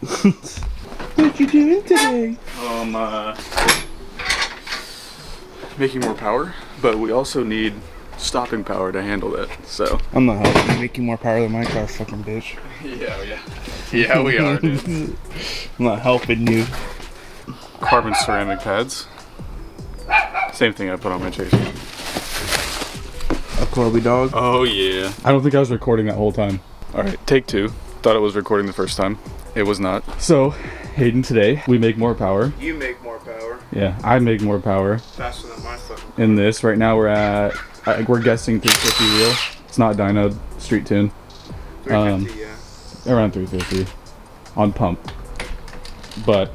What you doing today? Making more power, but we also need stopping power to handle that, so. I'm not helping you. Making more power than my car, fucking bitch. Yeah, we are, dude. I'm not helping you. Carbon ceramic pads. Same thing I put on my chaser. A Corby dog. Oh yeah. I don't think I was recording that whole time. Alright, take two. Thought it was recording the first time. It was not. So, Hayden, today we make more power. You make more power. Yeah, I make more power. Faster than my fucking. In this, right now we're at, we're guessing 350 wheel. It's not dynoed, street tune. 350, yeah. Around 350 on pump. But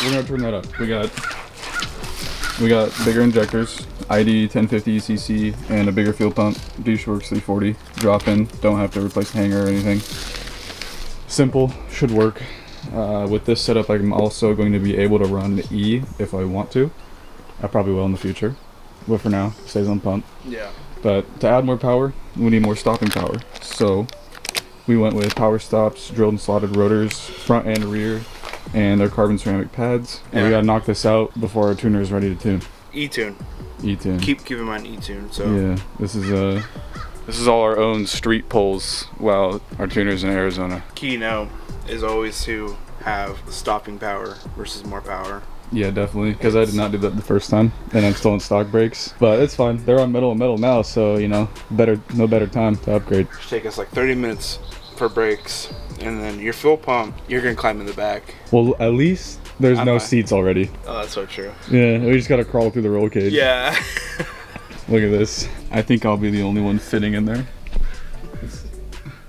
we're gonna turn that up. We got bigger injectors, ID 1050 cc, and a bigger fuel pump. deatschwerks 340. Drop in. Don't have to replace the hanger or anything. Simple, should work. With this setup, I'm also going to be able to run E if I want to. I probably will in the future, but for now, it stays on pump. Yeah. But to add more power, we need more stopping power. So we went with power stops, drilled and slotted rotors, front and rear, and their carbon ceramic pads. And we gotta knock this out before our tuner is ready to tune. E-tune. E-tune. Keep in mind E-tune. So yeah, this is all our own street pulls while our tuner's in Arizona. Key to know is always to have stopping power versus more power. Yeah, definitely, because I did not do that the first time, and I'm still on stock brakes. But it's fine. They're on metal and metal now, so you know, no better time to upgrade. It should take us like 30 minutes for brakes, and then your fuel pump, you're gonna climb in the back. Well, at least there's no seats already. Oh, that's so true. Yeah, we just gotta crawl through the roll cage. Yeah. Look at this. I think I'll be the only one fitting in there.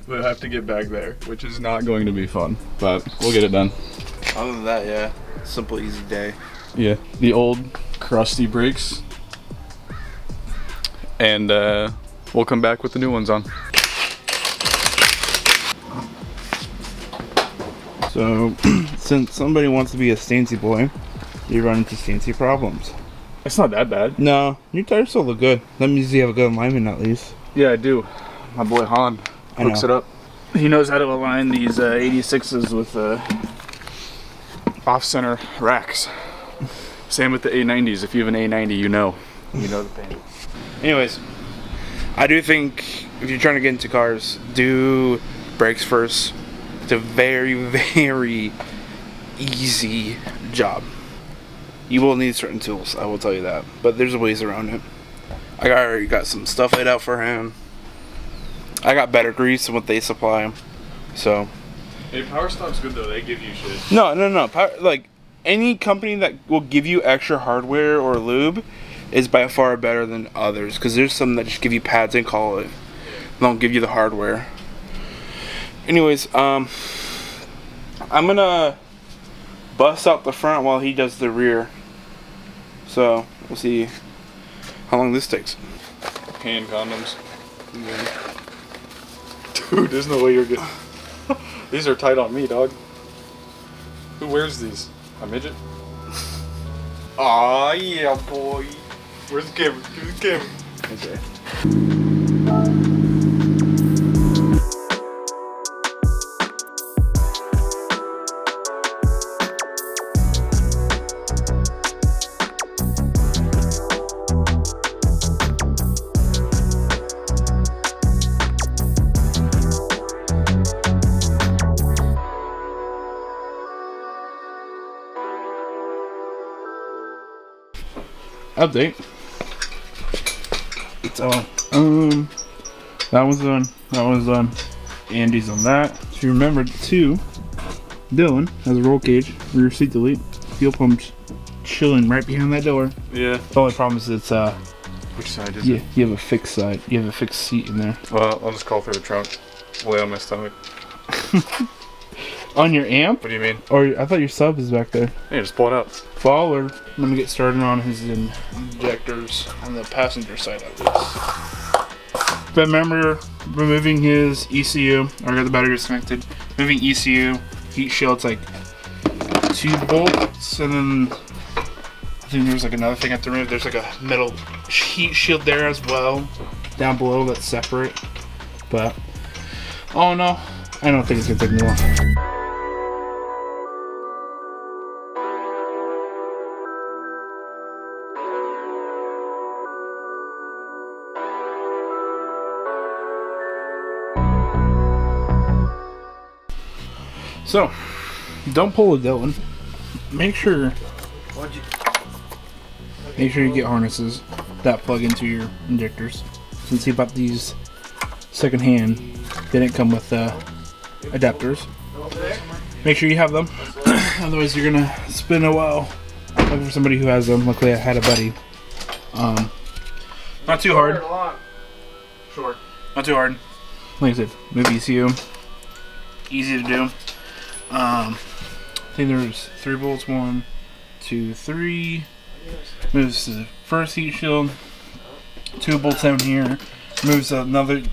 We'll have to get back there, which is not going to be fun, but we'll get it done. Other than that, yeah, simple, easy day. Yeah, the old crusty brakes, and we'll come back with the new ones on. So, since somebody wants to be a Stancy boy, you run into Stancy problems. It's not that bad. No, your tires still look good. That means you have a good alignment at least. Yeah, I do. My boy Han hooks it up. He knows how to align these 86s with off-center racks. Same with the A90s. If you have an A90, you know the pain. Anyways, I do think if you're trying to get into cars, do brakes first. It's a very, very easy job. You will need certain tools, I will tell you that. But there's ways around it. I already got some stuff laid out for him. I got better grease than what they supply. So. Hey, PowerStop's good though. They give you shit. No. Like any company that will give you extra hardware or lube is by far better than others. Because there's some that just give you pads and call it. They don't give you the hardware. Anyways, I'm gonna bust out the front while he does the rear. So we'll see how long this takes. Hand condoms. Yeah. Dude, there's no way you're getting. These are tight on me, dog. Who wears these? A midget? Aw, yeah, boy. Where's the camera? Where's the camera? Okay. Update. So, that was done. That was done. Andy's on that. If you remember too, Dillon has a roll cage, rear seat delete, fuel pump's chilling right behind that door. Yeah. The only problem is it's which side is it? You have a fixed side. You have a fixed seat in there. Well, I'll just crawl through the trunk. Lay on my stomach. On your amp? What do you mean? Or I thought your sub is back there. Yeah, just pull it out. Forward. I'm gonna get started on his injectors on the passenger side at least. But remember, removing his ECU. I got the battery disconnected. Moving ECU, heat shield's like 2 bolts, and then I think there's like another thing I have to remove. There's like a metal heat shield there as well, down below that's separate. But oh no, I don't think it's gonna take me long. So, don't pull a Dillon. Make sure you get harnesses that plug into your injectors. Since he bought these secondhand, they didn't come with adapters. Make sure you have them. Otherwise, you're gonna spend a while looking for somebody who has them. Luckily, I had a buddy. Not too hard. Short. Not too hard. Like I said, move ECU. Easy to do. I think there's 3 bolts. 1, 2, 3. Moves the first heat shield. 2 bolts down here. Moves another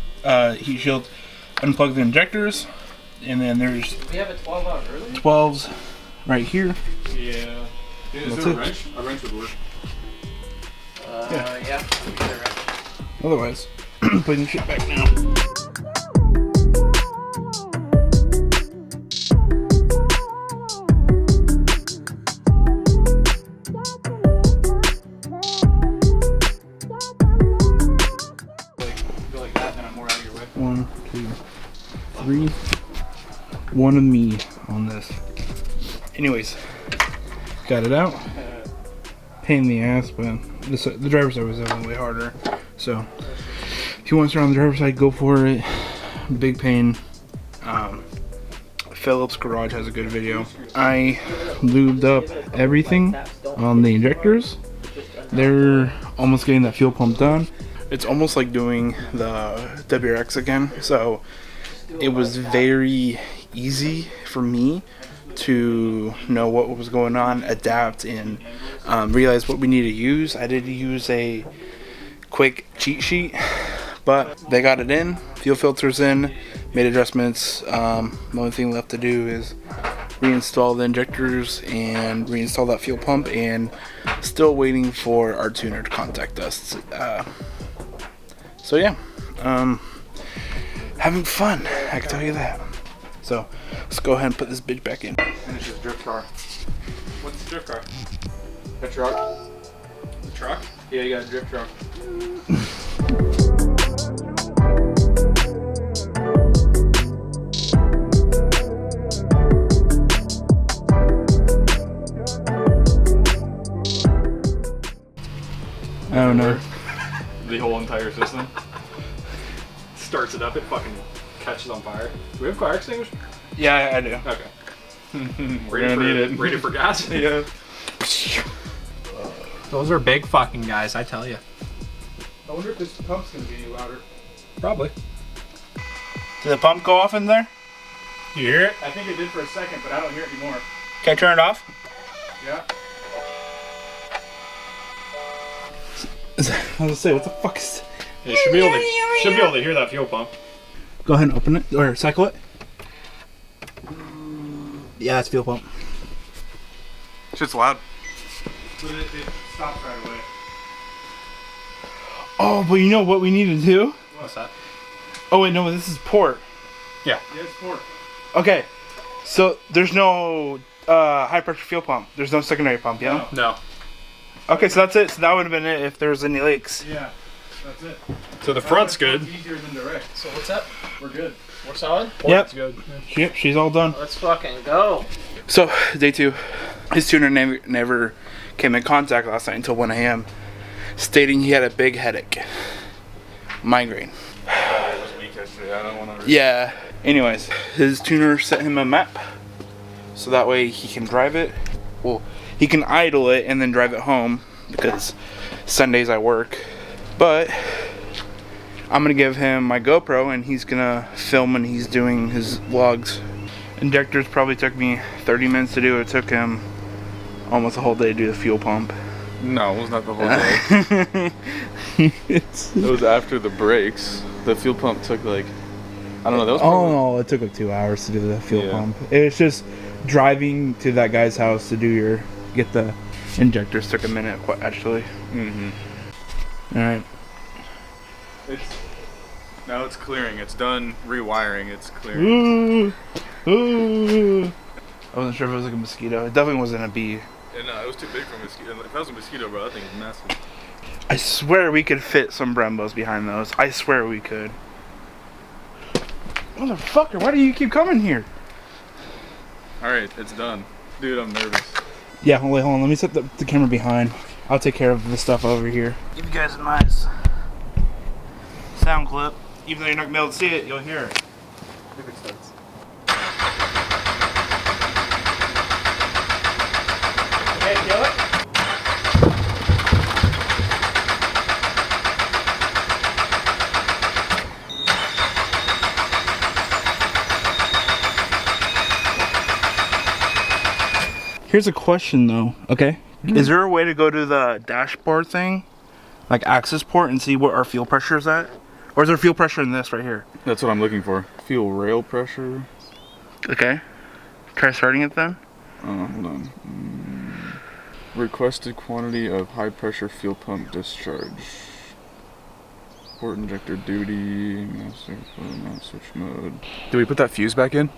heat shield. Unplug the injectors. And then there's We have a 12 out early? 12s right here. Yeah. Is That's there it. a wrench? A wrench would work. Yeah. Otherwise, putting the shit back now. Go like that, then I'm more out of your way. 1, 2, 3. One of me on this. Anyways, got it out. Pain in the ass, but the driver's side was definitely way harder. So if you want to start on the driver's side, go for it. Big pain. Phillips Garage has a good video. I lubed up everything on the injectors. They're almost getting that fuel pump done. It's almost like doing the WRX again. So it was very easy for me to know what was going on, adapt, and realize what we need to use. I did use a quick cheat sheet, but they got it in, fuel filters in, made adjustments. The only thing left to do is reinstall the injectors and reinstall that fuel pump, and still waiting for our tuner to contact us. So yeah, having fun, I can tell you that. So let's go ahead and put this bitch back in. Finish this drift car. What's the drift car? A truck? The truck? Yeah, you got a drift truck. I don't know. The whole entire system. Starts it up, it fucking catches on fire. Do we have fire extinguisher? Yeah, I do. Okay. We're gonna need it. Ready for gas? Yeah. Those are big fucking guys, I tell you. I wonder if this pump's gonna be any louder. Probably. Did the pump go off in there? You hear it? I think it did for a second, but I don't hear it anymore. Can I turn it off? Yeah. I was gonna say, what the fuck is... You should be able to hear that fuel pump. Go ahead and open it, or cycle it. Yeah, it's fuel pump. Shit's loud. But it stops right away. Oh, but you know what we need to do? What's that? Oh wait, no, this is port. Yeah. Yeah, it's port. Okay, so there's no high pressure fuel pump. There's no secondary pump, yeah? No. Okay, so that's it. So that would have been it if there was any leaks. Yeah, that's it. So the front's good. Easier than direct. So what's up? We're good. We're solid? Yep. Good. Yep, she's all done. Let's fucking go. So, day 2. His tuner never came in contact last night until 1 a.m. stating he had a big headache. Migraine. It was weak yesterday. I don't want to. Yeah. Anyways, his tuner sent him a map. So that way he can drive it. Well, he can idle it and then drive it home because Sundays I work. But I'm going to give him my GoPro and he's going to film when he's doing his vlogs. Injectors probably took me 30 minutes to do. It took him almost a whole day to do the fuel pump. No, it was not the whole day. It was after the brakes. The fuel pump took like, I don't know. That was probably, no, it took like 2 hours to do the fuel Yeah. pump. It was just driving to that guy's house to get the injectors took a minute actually. All right. Now it's clearing. It's done rewiring. It's clearing. Ooh, ooh. I wasn't sure if it was like a mosquito. It definitely wasn't a bee. And it was too big for a mosquito. If that was a mosquito, bro, that thing is massive. I swear we could fit some Brembos behind those. I swear we could. Motherfucker, why do you keep coming here? Alright, it's done. Dude, I'm nervous. Yeah, hold on. Let me set the camera behind. I'll take care of the stuff over here. Give you guys a nice sound clip. Even though you're not gonna be able to see it, you'll hear it. If it starts. Okay, feel it? Here's a question though, okay? Is there a way to go to the dashboard thing, like access port, and see what our fuel pressure is at? Or is there fuel pressure in this right here? That's what I'm looking for. Fuel rail pressure. Okay. Try starting it then. Hold on. Requested quantity of high pressure fuel pump discharge. Port injector duty. Master switch mode. Did we put that fuse back in?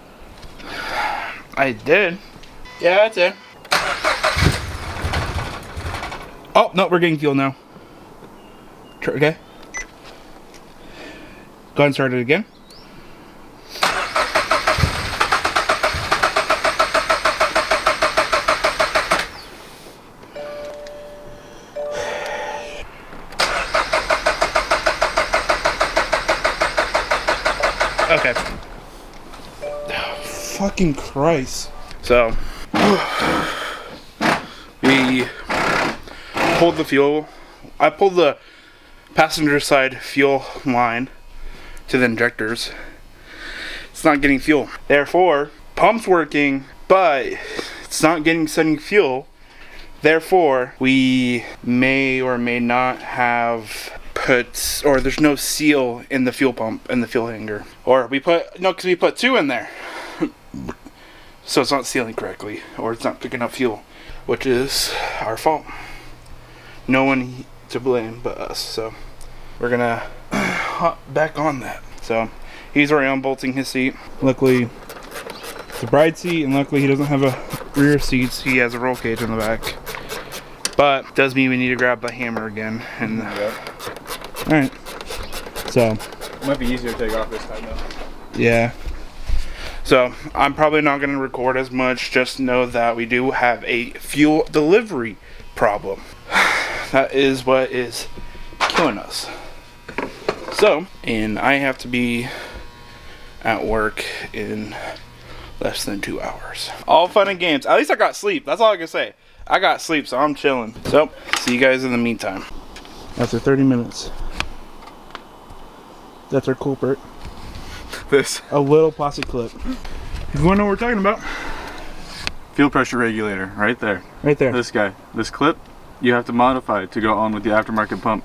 I did. Yeah, that's it. Oh, no, we're getting fuel now. Okay. Go ahead and start it again. Okay. Fucking Christ. So, we pulled the fuel. I pulled the passenger side fuel line to the injectors. It's not getting fuel. Therefore, pump's working, but it's not sending fuel. Therefore, we may or may not have put, or there's no seal in the fuel pump and the fuel hanger. Or because we put two in there. So it's not sealing correctly, or it's not picking up fuel, which is our fault. No one to blame but us. So we're gonna hop back on that. So he's already unbolting his seat. Luckily, it's a bride seat, and luckily he doesn't have a rear seats. He has a roll cage in the back. But does mean we need to grab the hammer again. And all right. So It might be easier to take off this time though. yeah. So I'm probably not going to record as much. Just know that we do have a fuel delivery problem. That is what is killing us. So, and I have to be at work in less than 2 hours. All fun and games. At least I got sleep. That's all I can say. I got sleep, so I'm chilling. So, see you guys in the meantime. After 30 minutes. That's our culprit. This. A little plastic clip. If you want to know what we're talking about. Fuel pressure regulator, right there. Right there. This guy. This clip, you have to modify to go on with the aftermarket pump.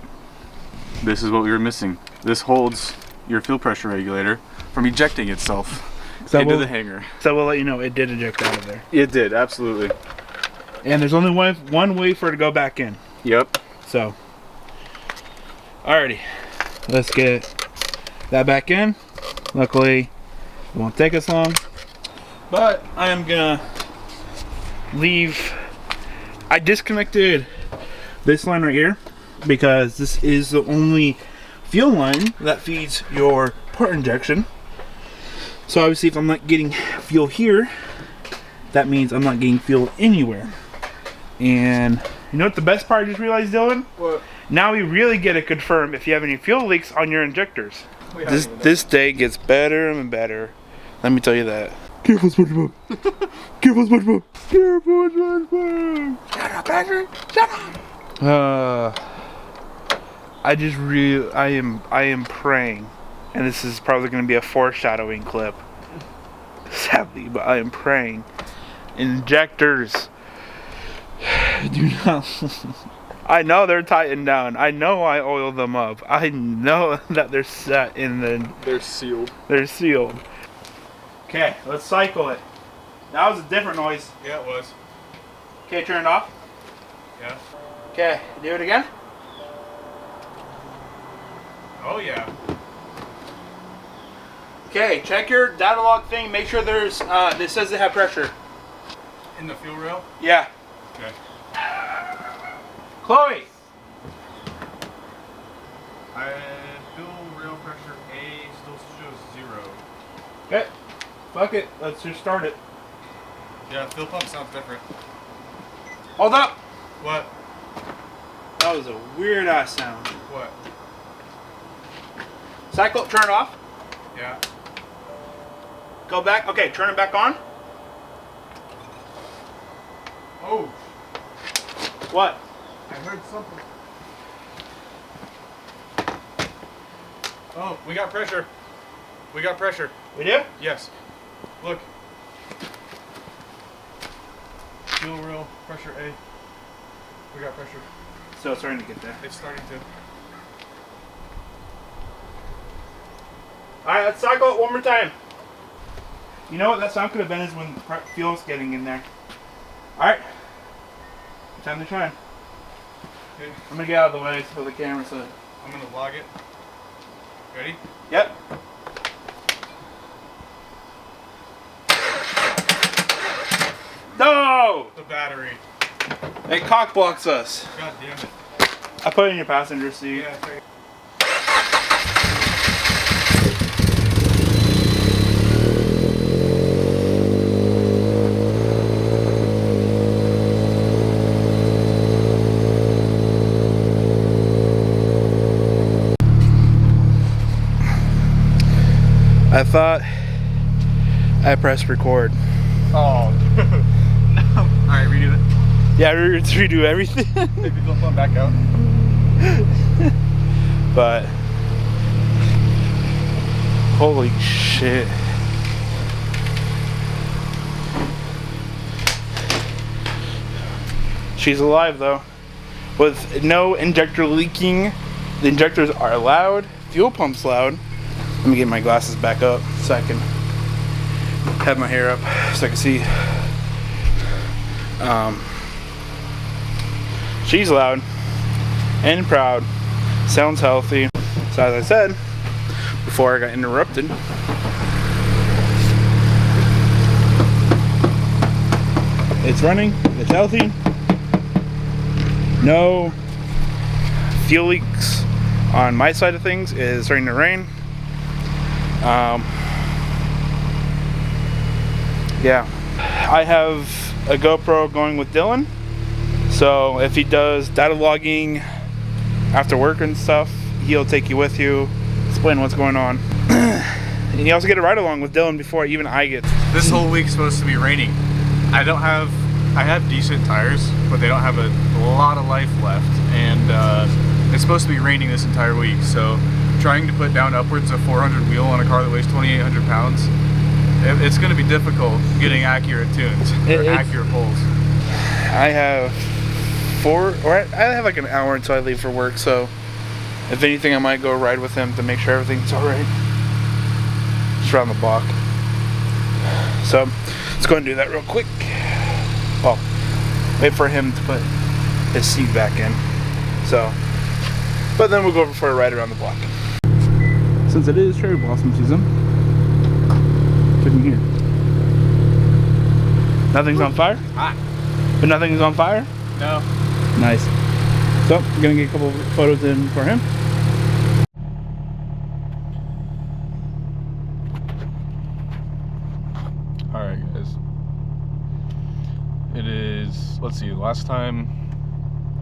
This is what we were missing. This holds your fuel pressure regulator from ejecting itself into the hanger. So we'll let you know it did eject out of there. It did, absolutely. And there's only one way for it to go back in. Yep. So, alrighty. Let's get that back in. Luckily, it won't take us long. But I am gonna leave. I disconnected this line right here because this is the only fuel line that feeds your port injection. So obviously if I'm not getting fuel here, that means I'm not getting fuel anywhere. And you know what the best part I just realized, Dylan? What? Now we really get to confirm if you have any fuel leaks on your injectors. This day gets better and better. Let me tell you that. Careful, SpongeBob. Careful, SpongeBob. Careful, SpongeBob. Shut up, Patrick. Shut up. I am praying, and this is probably going to be a foreshadowing clip, sadly, but I am praying. Injectors. Do not. I know they're tightened down. I know I oiled them up. I know that they're set in the... They're sealed. They're sealed. Okay, let's cycle it. That was a different noise. Yeah, it was. Okay, turn it off. Yeah. Okay, do it again. Oh, yeah. Okay, check your data log thing. Make sure there's, this says they have pressure. In the fuel rail? Yeah. Okay. Chloe! Fuel rail pressure A still shows 0. Okay, fuck it. Let's just start it. Yeah, fuel pump sounds different. Hold up! What? That was a weird ass sound. What? Cycle, turn it off. Yeah. Go back. Okay, turn it back on. Oh, What? I heard something. Oh, we got pressure. We got pressure. We do? Yes. Look. Fuel reel, pressure A. We got pressure. So it's starting to get there. It's starting to. Alright, let's cycle it one more time. You know what that sound could have been is when fuel's getting in there. Alright. Time to shine. Okay. I'm gonna get out of the way so the camera so. I'm gonna vlog it. Ready? Yep. No! The battery. It cock blocks us. God damn it. I put it in your passenger seat. Yeah, it's right. I thought I pressed record. Oh. No. Alright, redo it. Yeah, redo everything. Maybe flip phone back out. But holy shit. She's alive though. With no injector leaking. The injectors are loud. Fuel pump's loud. Let me get my glasses back up so I can have my hair up so I can see. She's loud and proud. Sounds healthy. So as I said before I got interrupted, it's running, it's healthy. No fuel leaks on my side of things. It's starting to rain. Yeah, I have a GoPro going with Dillon, so if he does data logging after work and stuff, he'll take you with you, explain what's going on. And you also get a ride along with Dillon before even I get. This whole week's supposed to be raining. I have decent tires, but they don't have a lot of life left, and it's supposed to be raining this entire week, so trying to put down upwards of 400 wheel on a car that weighs 2,800 pounds, it's going to be difficult getting accurate tunes or accurate pulls. I have I have like an hour until I leave for work, so if anything I might go ride with him to make sure everything's alright. Just around the block. So let's go and do that real quick. Well, wait for him to put his seat back in. So, but then we'll go for a ride around the block. Since it is cherry blossom season, check in here. Nothing's on fire? Hot. But nothing's on fire? No. Nice. So, I'm gonna get a couple of photos in for him. Alright guys. It is, let's see, last time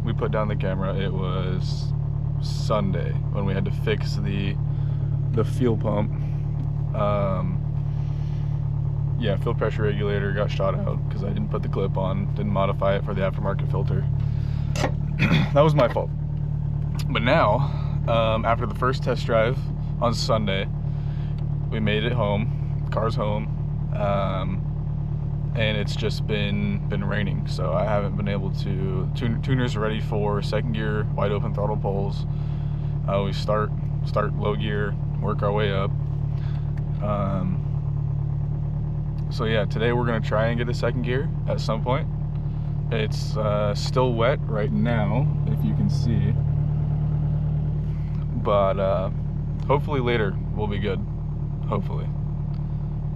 we put down the camera, it was Sunday when we had to fix the fuel pump. Yeah, fuel pressure regulator got shot out because I didn't put the clip on, didn't modify it for the aftermarket filter. That was my fault. But now, after the first test drive on Sunday, we made it home, car's home, and it's just been raining, so I haven't been able to. Tuner's ready for second gear, wide open throttle pulls. We start low gear, work our way up. So yeah, today we're gonna try and get a second gear at some point. It's still wet right now, if you can see, but hopefully later we'll be good, hopefully.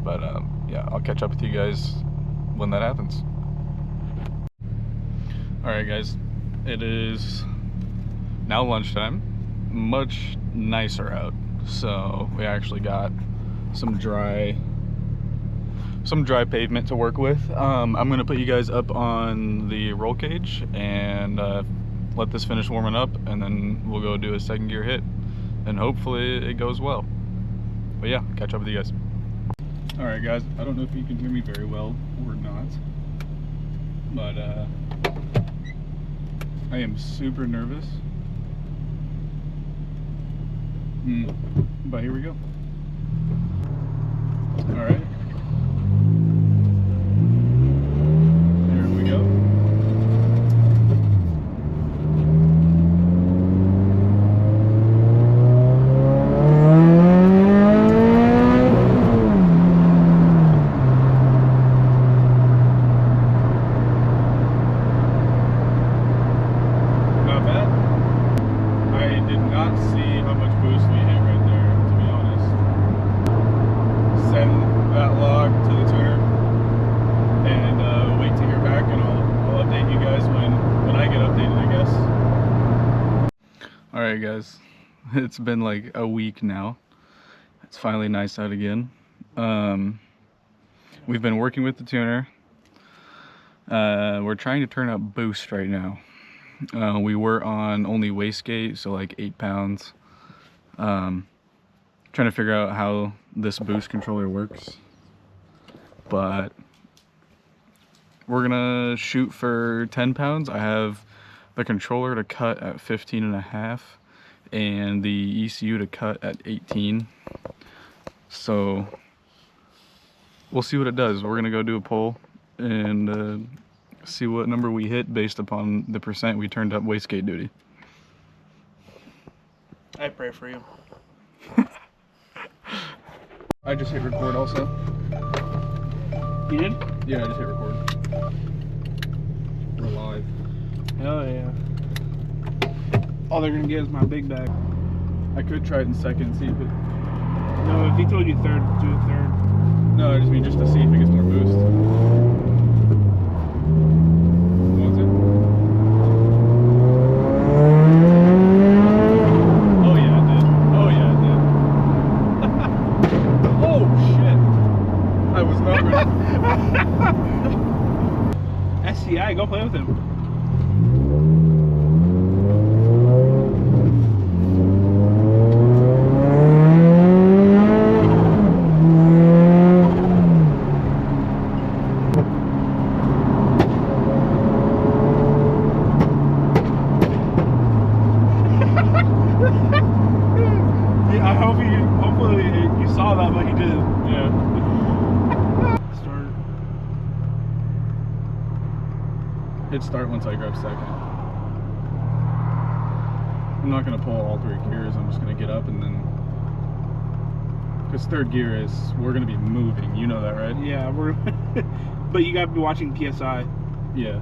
But yeah, I'll catch up with you guys when that happens. Alright guys, it is now lunchtime, much nicer out, so we actually got some dry some dry pavement to work with. I'm gonna put you guys up on the roll cage and let this finish warming up, and then we'll go do a second gear hit, and hopefully it goes well. But yeah, catch up with you guys. All right, guys. I don't know if you can hear me very well or not, but I am super nervous. But here we go. All right. There we go. Not bad. I did not see how much boost we hit right there, to be honest. Send that log to the tuner and wait to hear back, and I'll update you guys when I get updated, I guess. Alright guys, it's been like a week now. It's finally nice out again. We've been working with the tuner. We're trying to turn up boost right now. We were on only wastegate, so like 8 pounds. Trying to figure out how this boost controller works, but we're gonna shoot for 10 pounds. I have the controller to cut at 15.5 and the ECU to cut at 18, so we'll see what it does. We're gonna go do a poll and see what number we hit based upon the percent we turned up wastegate duty. I pray for you. I just hit record also. You did? Yeah, I just hit record. We're live. Hell yeah. All they're gonna get is my big bag. I could try it in second, see if it... No, if he told you third, do it third. No, I just mean just to see if it gets more boost. Wants it? Oh yeah, it did. Oh yeah, it did. Oh shit! I was not ready. SCI, go play with him. Hopefully you saw that, but he did. Yeah. Start. Hit start once I grab second. I'm not gonna pull all 3 gears. I'm just gonna get up and then, because third gear is, we're gonna be moving. You know that, right? Yeah, we're. But you gotta be watching PSI. Yeah.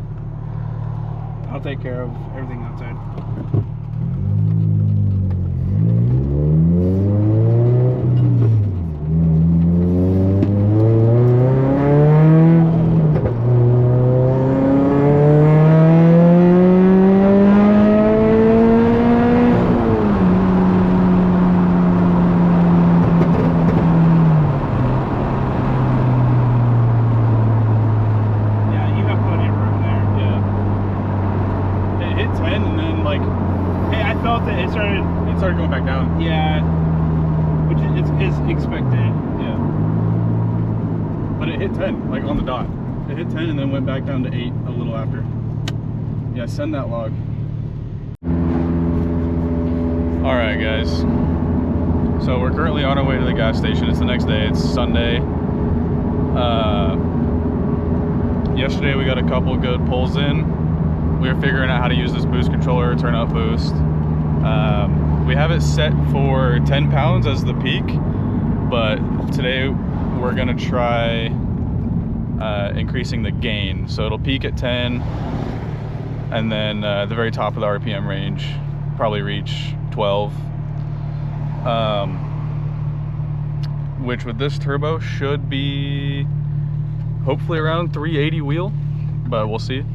I'll take care of everything outside. It started going back down. Yeah, which is expected. Yeah. But it hit 10, like on the dot. It hit 10 and then went back down to 8 a little after. Yeah, send that log. Alright guys. So we're currently on our way to the gas station. It's the next day, it's Sunday. Yesterday we got a couple good pulls in. We were figuring out how to use this boost controller to turn up boost. We have it set for 10 pounds as the peak, but today we're gonna try increasing the gain. So it'll peak at 10, and then at the very top of the RPM range, probably reach 12. Which with this turbo should be hopefully around 380 wheel, but we'll see.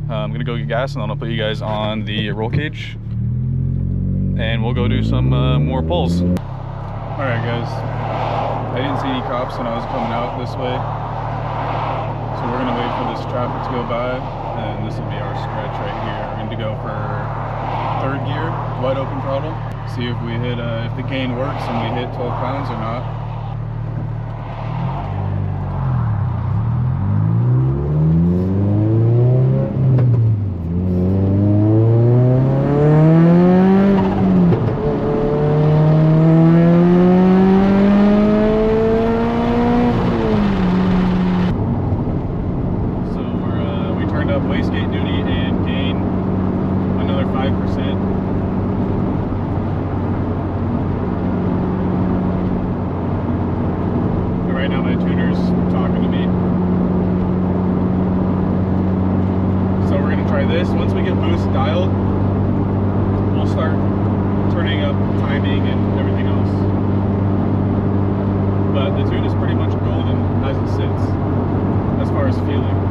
I'm gonna go get gas and then I'll put you guys on the roll cage and we'll go do some more pulls. All right guys, I didn't see any cops when I was coming out this way. So we're gonna wait for this traffic to go by, and this will be our stretch right here. We're going to go for 3rd gear, wide open throttle. See if we hit, if the gain works and we hit 12 pounds or not. Wastegate duty and gain another 5%. But right now my tuner's talking to me. So we're gonna try this. Once we get boost dialed, we'll start turning up timing and everything else. But the tune is pretty much golden as it sits, as far as feeling.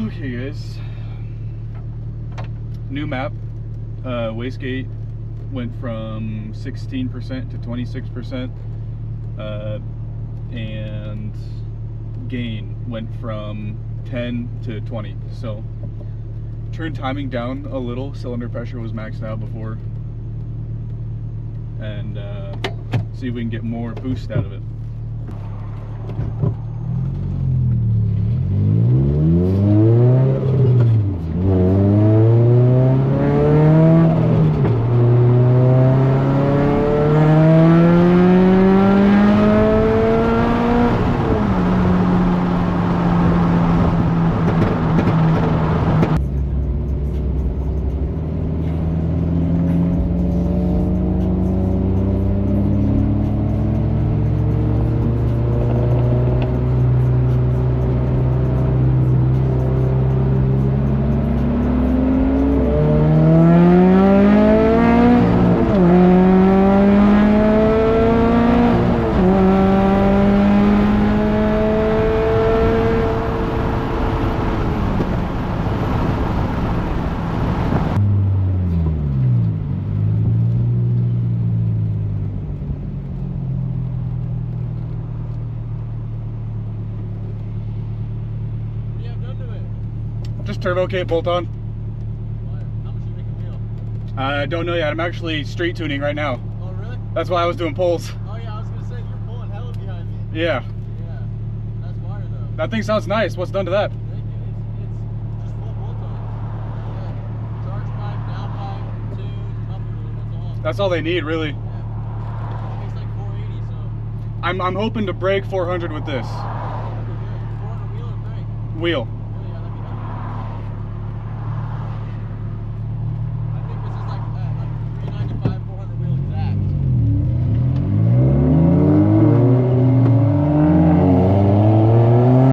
Okay guys, new map. Wastegate went from 16% to 26%, and gain went from 10 to 20. So turned timing down a little. Cylinder pressure was maxed out before, and see if we can get more boost out of it. Just turbo kit bolt on. How much you make a wheel? I don't know yet. I'm actually street tuning right now. Oh really? That's why I was doing pulls. Oh yeah, I was gonna say you're pulling hella behind me. Yeah. Yeah. That's wire though. That thing sounds nice. What's done to that? Thank you. It's just full bolt on. Yeah. Charge pipe, down pipe, tune, muffler room, that's all. That's all they need, really. Yeah. It takes like 480, so. I'm hoping to break 400 with this. Oh, pretty good. 400 wheel or brake? Wheel.